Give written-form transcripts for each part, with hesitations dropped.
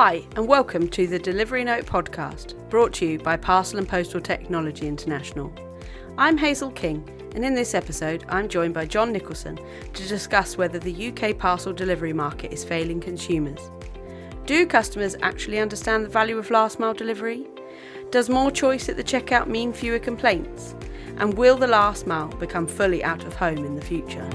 Hi, and welcome to the Delivery Note podcast, brought to you by Parcel and Postal Technology International. I'm Hazel King, and in this episode, I'm joined by Jon Nicholson to discuss whether the UK parcel delivery market is failing consumers. Do customers actually understand the value of last mile delivery? Does more choice at the checkout mean fewer complaints? And will the last mile become fully out of home in the future?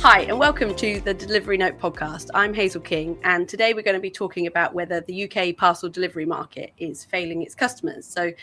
Hi, and welcome to the Delivery Note podcast. I'm Hazel King, and today we're going to be talking about whether the UK parcel delivery market is failing its customers. So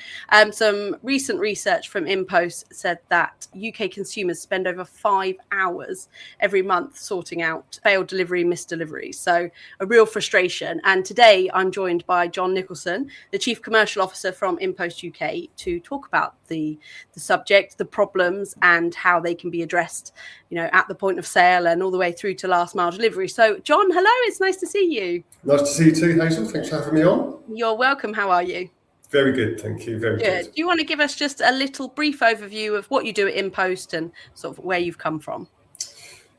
some recent research from InPost said that UK consumers spend over 5 hours every month sorting out failed delivery, missed deliveries. So a real frustration. And today I'm joined by Jon Nicholson, the Chief Commercial Officer from InPost UK, to talk about the subject, the problems, and how they can be addressed, at the point of sale and all the way through to last mile delivery. So, Jon, hello, it's nice to see you. Nice to see you too, Hazel. Thanks for having me on. You're welcome. How are you? Very good, thank you. Very good. Do you want to give us just a little brief overview of what you do at InPost and sort of where you've come from?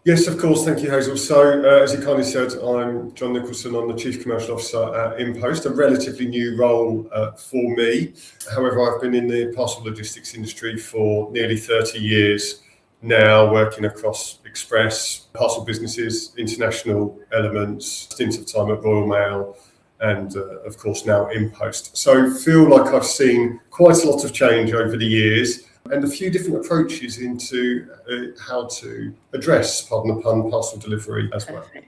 Yes, of course. Thank you, Hazel. So, as you kindly said, I'm Jon Nicholson. I'm the Chief Commercial Officer at InPost, a relatively new role for me. However, I've been in the parcel logistics industry for nearly 30 years now, working across express, parcel businesses, international elements, stint of time at Royal Mail, and of course now InPost. So feel like I've seen quite a lot of change over the years and a few different approaches into how to address, pardon the pun, parcel delivery as well. Perfect.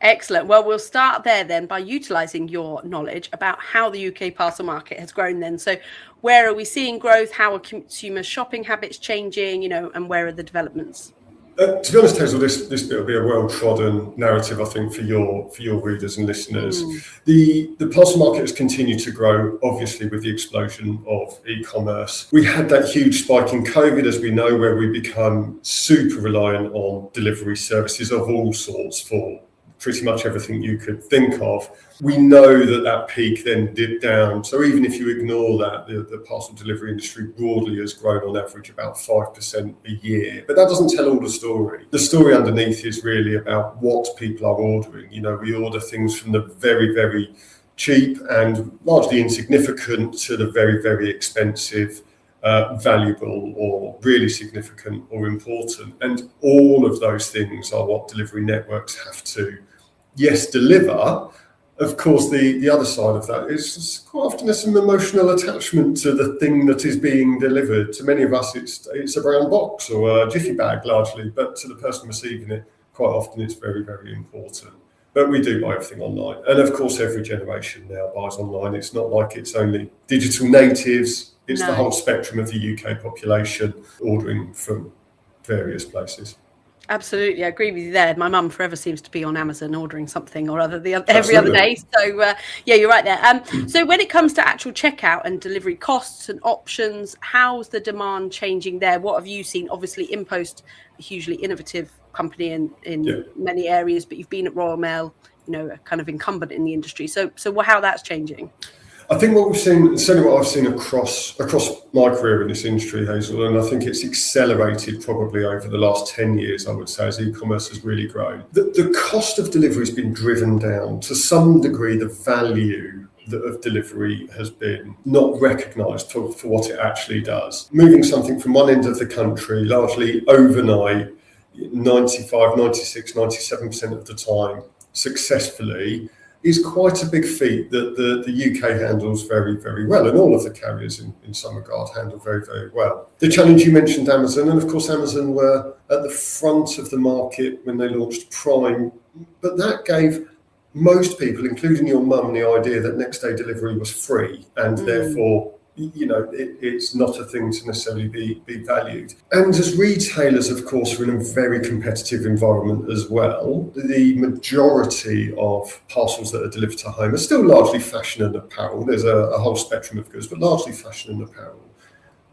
Excellent. Well, we'll start there then by utilising your knowledge about how the UK parcel market has grown then. So where are we seeing growth? How are consumer shopping habits changing, and where are the developments? To be honest, Hazel, this bit will be a well-trodden narrative, I think, for your readers and listeners. The parcel market has continued to grow, obviously, with the explosion of e-commerce. We had that huge spike in COVID, as we know, where we become super reliant on delivery services of all sorts for pretty much everything you could think of. We know that peak then dipped down. So even if you ignore that, the parcel delivery industry broadly has grown on average about 5% a year. But that doesn't tell all the story. The story underneath is really about what people are ordering. We order things from the very, very cheap and largely insignificant to the very, very expensive, valuable or really significant or important. And all of those things are what delivery networks have to, yes, deliver. Of course, the other side of that is quite often there's some emotional attachment to the thing that is being delivered. To many of us, it's a brown box or a jiffy bag largely, but to the person receiving it, quite often it's very, very important. But we do buy everything online. And of course, every generation now buys online. It's not like it's only digital natives. It's the whole spectrum of the UK population ordering from various places. Absolutely, I agree with you there. My mum forever seems to be on Amazon ordering something or other every other day. So, you're right there. So when it comes to actual checkout and delivery costs and options, how's the demand changing there? What have you seen? Obviously, InPost, a hugely innovative company in many areas, but you've been at Royal Mail, a kind of incumbent in the industry. So how that's changing? I think what we've seen, certainly what I've seen across my career in this industry, Hazel, and I think it's accelerated probably over the last 10 years, I would say, as e-commerce has really grown. The cost of delivery has been driven down. To some degree, the value of delivery has been not recognised for what it actually does. Moving something from one end of the country, largely overnight, 95, 96, 97% of the time, successfully, is quite a big feat that the UK handles very, very well, and all of the carriers in some regard handle very, very well. The challenge, you mentioned Amazon, and of course Amazon were at the front of the market when they launched Prime, but that gave most people, including your mum, the idea that next day delivery was free, and therefore it's not a thing to necessarily be valued. And as retailers, of course, we're in a very competitive environment as well. The majority of parcels that are delivered to home are still largely fashion and apparel. There's a whole spectrum of goods, but largely fashion and apparel.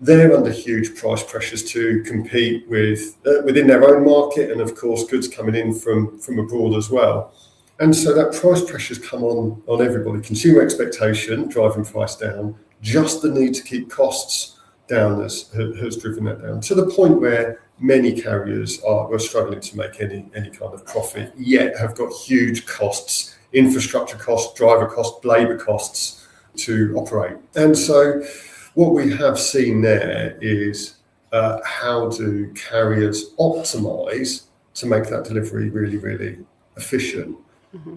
They're under huge price pressures to compete with within their own market, and of course goods coming in from abroad as well. And so that price pressures come on everybody. Consumer expectation driving price down, just the need to keep costs down has driven that down to the point where many carriers are struggling to make any kind of profit, yet have got huge costs, infrastructure costs, driver costs, labour costs to operate. And so what we have seen there is how do carriers optimise to make that delivery really, really efficient. Mm-hmm.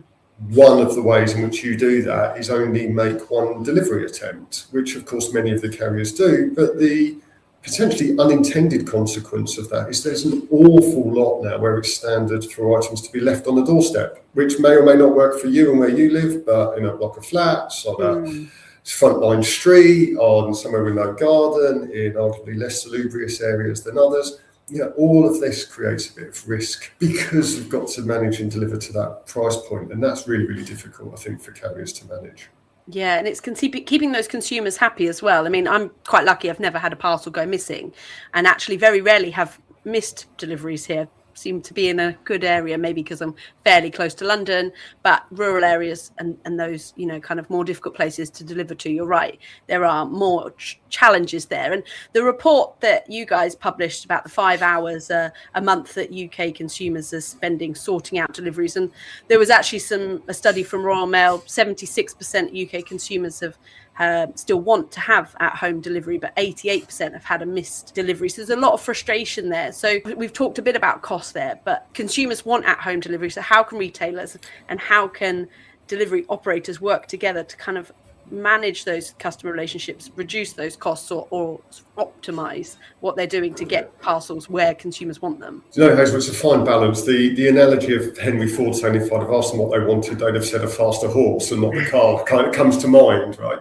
One of the ways in which you do that is only make one delivery attempt, which of course many of the carriers do, but the potentially unintended consequence of that is there's an awful lot now where it's standard for items to be left on the doorstep, which may or may not work for you and where you live, but in a block of flats, on a frontline street, on somewhere with no garden, in arguably less salubrious areas than others. Yeah, all of this creates a bit of risk because you've got to manage and deliver to that price point. And that's really, really difficult, I think, for carriers to manage. Yeah, and it's keeping those consumers happy as well. I mean, I'm quite lucky. I've never had a parcel go missing, and actually very rarely have missed deliveries here. Seem to be in a good area, maybe because I'm fairly close to London, but rural areas and those, you know, kind of more difficult places to deliver to, you're right, there are more challenges there. And the report that you guys published about the 5 hours a month that UK consumers are spending sorting out deliveries, and there was actually a study from Royal Mail, 76% UK consumers have still want to have at-home delivery, but 88% have had a missed delivery. So there's a lot of frustration there. So we've talked a bit about cost there, but consumers want at-home delivery. So how can retailers and how can delivery operators work together to kind of manage those customer relationships, reduce those costs, or optimize what they're doing to get parcels where consumers want them? You know, Hazel, it's a fine balance. The analogy of Henry Ford saying if I'd have asked them what they wanted, they'd have said a faster horse and not the car kind of comes to mind, right?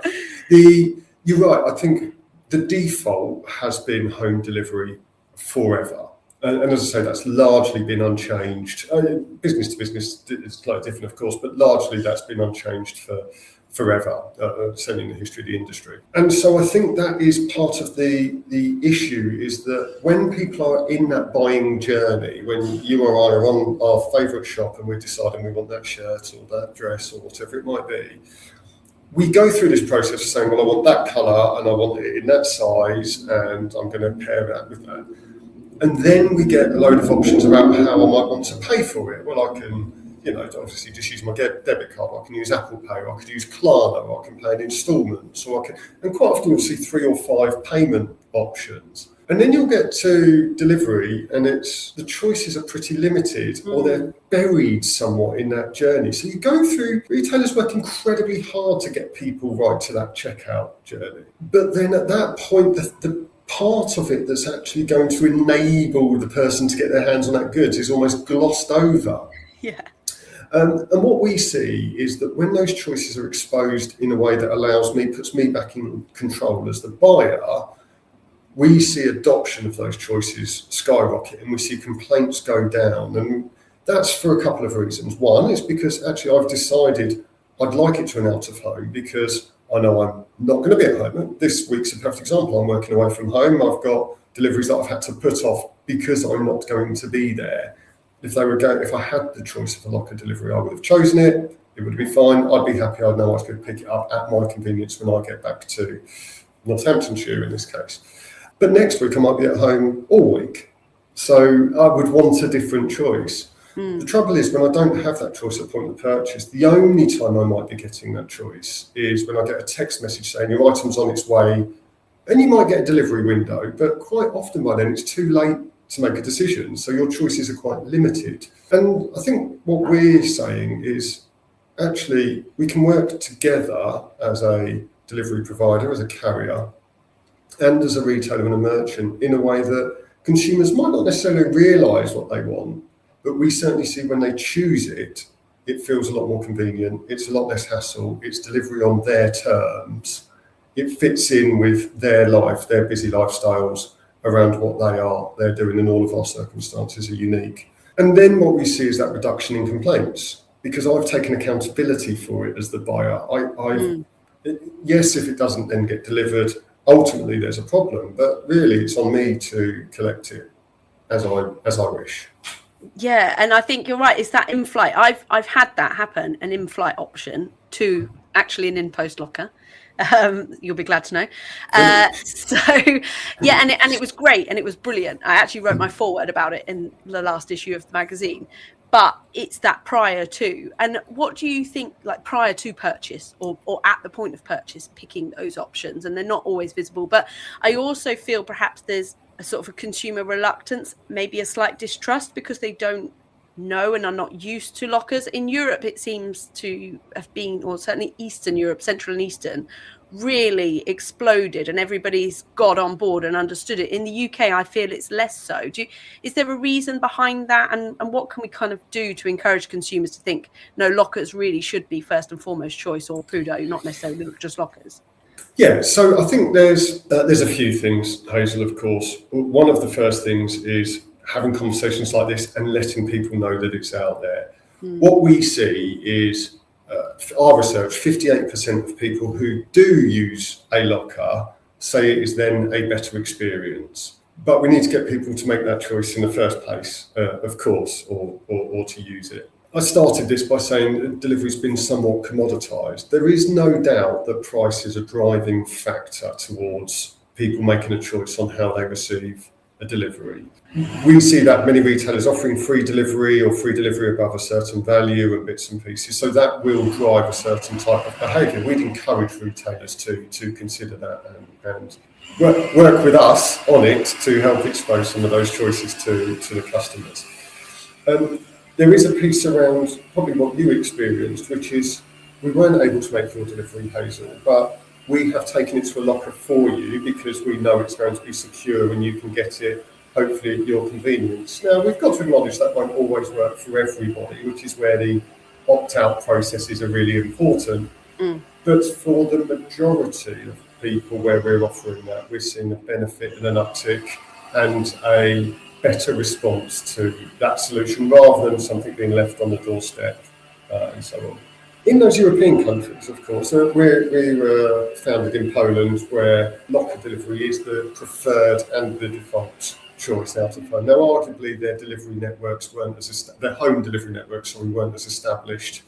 You're right. I think the default has been home delivery forever. And as I say, that's largely been unchanged. Business to business is slightly different, of course, but largely that's been unchanged for forever, certainly in the history of the industry. And so I think that is part of the issue, is that when people are in that buying journey, when you or I are on our favourite shop and we're deciding we want that shirt or that dress or whatever it might be, we go through this process of saying, well, I want that colour and I want it in that size and I'm going to pair that with that. And then we get a load of options about how I might want to pay for it. Well, I can, obviously just use my debit card. I can use Apple Pay, or I could use Klarna, or I can pay in instalments, and quite often you'll see 3 or 5 payment options. And then you'll get to delivery and the choices are pretty limited, or they're buried somewhat in that journey. So you go through, retailers work incredibly hard to get people right to that checkout journey. But then at that point, the part of it that's actually going to enable the person to get their hands on that goods is almost glossed over. Yeah. And what we see is that when those choices are exposed in a way that puts me back in control as the buyer, we see adoption of those choices skyrocket and we see complaints go down. And that's for a couple of reasons. One is because actually I've decided I'd like it to an out of home because I know I'm not going to be at home. This week's a perfect example. I'm working away from home. I've got deliveries that I've had to put off because I'm not going to be there. If I had the choice of a locker delivery, I would have chosen it. It would have been fine. I'd be happy. I'd know I could pick it up at my convenience when I get back to Northamptonshire in this case. But next week I might be at home all week. So I would want a different choice. The trouble is when I don't have that choice at point of purchase, the only time I might be getting that choice is when I get a text message saying your item's on its way, and you might get a delivery window, but quite often by then it's too late to make a decision. So your choices are quite limited. And I think what we're saying is actually we can work together as a delivery provider, as a carrier, and as a retailer and a merchant in a way that consumers might not necessarily realise what they want, but we certainly see when they choose it, it feels a lot more convenient, it's a lot less hassle, it's delivery on their terms, it fits in with their life, their busy lifestyles around what they're doing, and all of our circumstances are unique. And then what we see is that reduction in complaints, because I've taken accountability for it as the buyer. Yes, if it doesn't then get delivered, ultimately there's a problem, but really it's on me to collect it as I wish. Yeah, and I think you're right. It's that in-flight. I've had that happen, an in-flight option to actually an InPost locker. You'll be glad to know. So yeah, and it was great and it was brilliant. I actually wrote my foreword about it in the last issue of the magazine. But it's that prior to. And what do you think, like prior to purchase or at the point of purchase, picking those options? And they're not always visible. But I also feel perhaps there's a sort of a consumer reluctance, maybe a slight distrust because they don't know and are not used to lockers. In Europe, it seems to have been, or certainly Eastern Europe, Central and Eastern, really exploded and everybody's got on board and understood it. In the UK, I feel it's less so. Is there a reason behind that? And what can we kind of do to encourage consumers to think, no, lockers really should be first and foremost choice, or Prudo, not necessarily just lockers? Yeah, so I think there's a few things, Hazel, of course. One of the first things is having conversations like this and letting people know that it's out there. What we see is our research, 58% of people who do use a locker say it is then a better experience. But we need to get people to make that choice in the first place, of course, or to use it. I started this by saying delivery's been somewhat commoditised. There is no doubt that price is a driving factor towards people making a choice on how they receive a delivery. We see that many retailers offering free delivery or free delivery above a certain value and bits and pieces. So that will drive a certain type of behaviour. We'd encourage retailers to consider that and work with us on it to help expose some of those choices to the customers. There is a piece around probably what you experienced, which is we weren't able to make your delivery, Hazel, but we have taken it to a locker for you because we know it's going to be secure and you can get it hopefully at your convenience. Now, we've got to acknowledge that won't always work for everybody, which is where the opt-out processes are really important. But for the majority of people where we're offering that, we're seeing a benefit and an uptick and a better response to that solution rather than something being left on the doorstep and so on. In those European countries, of course, we're founded in Poland, where locker delivery is the preferred and the default choice out of home. Now, arguably, their delivery networks their home delivery networks, weren't as established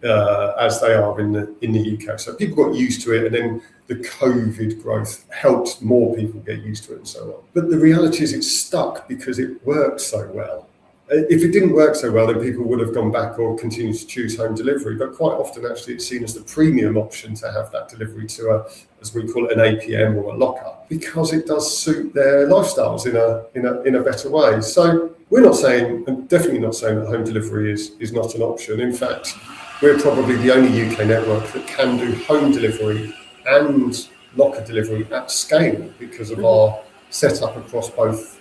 as they are in the UK. So people got used to it, and then the COVID growth helped more people get used to it and so on. But the reality is it's stuck because it works so well. If it didn't work so well, then people would have gone back or continued to choose home delivery. But quite often, actually, it's seen as the premium option to have that delivery to as we call it, an APM or a locker, because it does suit their lifestyles in a better way. So we're not saying, and definitely not saying, that home delivery is not an option. In fact, we're probably the only UK network that can do home delivery and locker delivery at scale because of our setup across both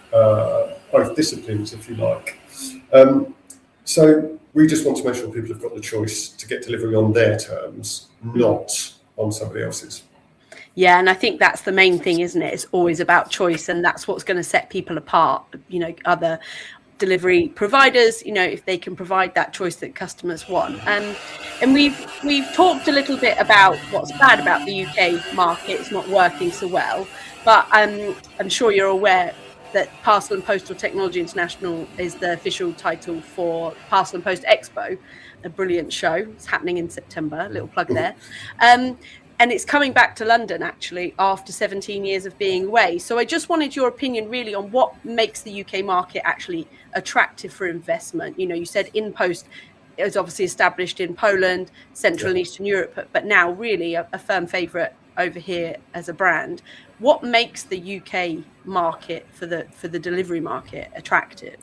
disciplines, if you like. So we just want to make sure people have got the choice to get delivery on their terms, not on somebody else's. Yeah, and I think that's the main thing, isn't it? It's always about choice, and that's what's going to set people apart. You know, other delivery providers, you know, if they can provide that choice that customers want. And we've talked a little bit about what's bad about the UK market. It's not working so well, but I'm sure you're aware that Parcel and Postal Technology International is the official title for Parcel and Post Expo, a brilliant show. It's happening in September, a little plug there. And it's coming back to London, actually, after 17 years of being away. So I just wanted your opinion, really, on what makes the UK market actually attractive for investment. You know, you said InPost is obviously established in Poland, Central and Eastern Europe, but now really a firm favourite over here as a brand. What makes the UK market for the delivery market attractive?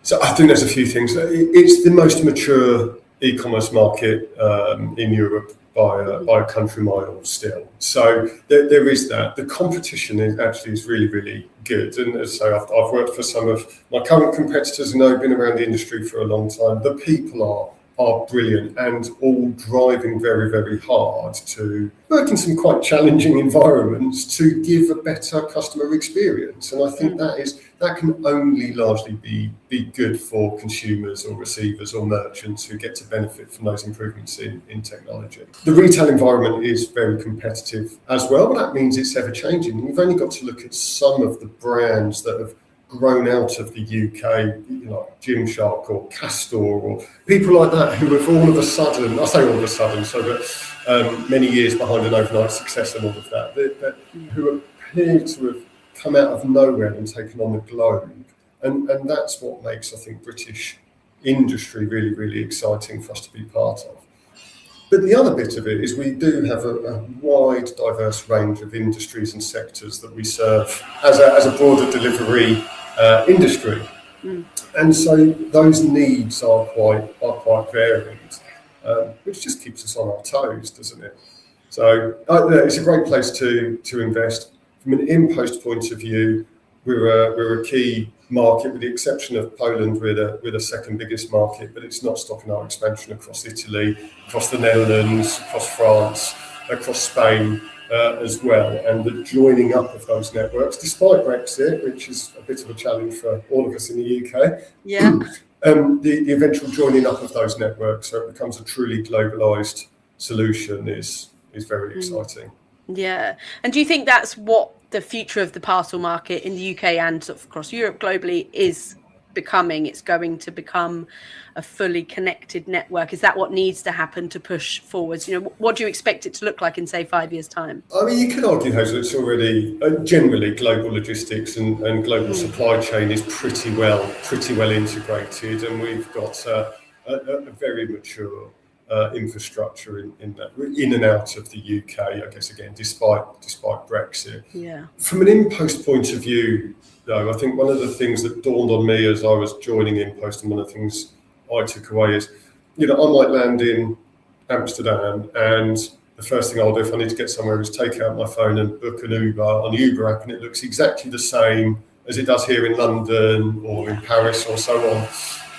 So I think there's a few things. It's the most mature e-commerce market in Europe by a country mile still. So there is that. The competition is really, really good. And as I say, I've worked for some of my current competitors and I've been around the industry for a long time. The people are brilliant and all driving very, very hard to work in some quite challenging environments to give a better customer experience. And I think that can only largely be good for consumers or receivers or merchants who get to benefit from those improvements in technology. The retail environment is very competitive as well, but that means it's ever changing. You've only got to look at some of the brands that have grown out of the UK, like Gymshark or Castor or people like that, who have all of a sudden, I say all of a sudden, so that many years behind an overnight success and all of that, who appear to have come out of nowhere and taken on the globe. And that's what makes, I think, British industry really, really exciting for us to be part of. But the other bit of it is we do have a wide, diverse range of industries and sectors that we serve as a broader delivery industry. And so those needs are quite varied, which just keeps us on our toes, doesn't it? So it's a great place to invest. From an InPost point of view, we're a key market, with the exception of Poland. We're the second biggest market, but it's not stopping our expansion across Italy, across the Netherlands, across France, across Spain as well. And the joining up of those networks, despite Brexit, which is a bit of a challenge for all of us in the UK, the eventual joining up of those networks, so it becomes a truly globalised solution, is very exciting. Yeah. And do you think that's what the future of the parcel market in the UK and sort of across Europe globally is becoming? It's going to become a fully connected network. Is that what needs to happen to push forwards? What do you expect it to look like in, say, 5 years' time? I mean, you could argue, Hazel, it's already generally global logistics and global supply chain is pretty well integrated, and we've got a very mature infrastructure in that, in and out of the UK, I guess, again, despite Brexit. Yeah. From an InPost point of view, though, I think one of the things that dawned on me as I was joining InPost, and one of the things I took away is, I might land in Amsterdam, and the first thing I'll do if I need to get somewhere is take out my phone and book an Uber on the Uber app, and it looks exactly the same as it does here in London or in Paris or so on.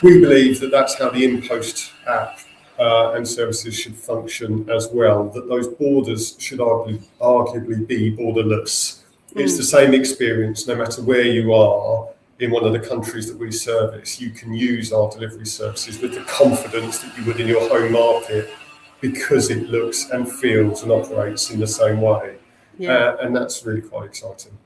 We believe that that's how the InPost app and services should function as well, that those borders should arguably be borderless. It's the same experience no matter where you are in one of the countries that we service. You can use our delivery services with the confidence that you would in your home market, because it looks and feels and operates in the same way. And that's really quite exciting.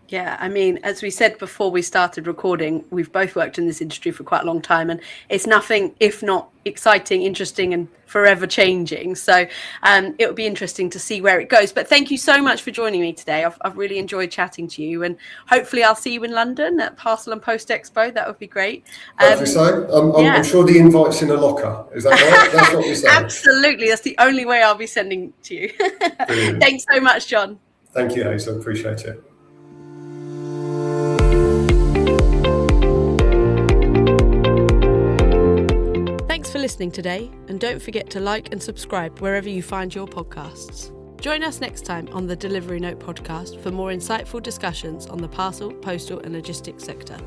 Yeah, I mean, as we said before we started recording, we've both worked in this industry for quite a long time, and it's nothing if not exciting, interesting, and forever changing. So it would be interesting to see where it goes. But thank you so much for joining me today. I've really enjoyed chatting to you, and hopefully I'll see you in London at Parcel and Post Expo. That would be great. Hopefully so. I'm sure the invite's in a locker. Is that right? That's what we say. Absolutely. That's the only way I'll be sending to you. Thanks so much, Jon. Thank you, Hazel. Appreciate it. Thanks for listening today, and don't forget to like and subscribe wherever you find your podcasts. Join us next time on the Delivery Note podcast for more insightful discussions on the parcel, postal and logistics sector.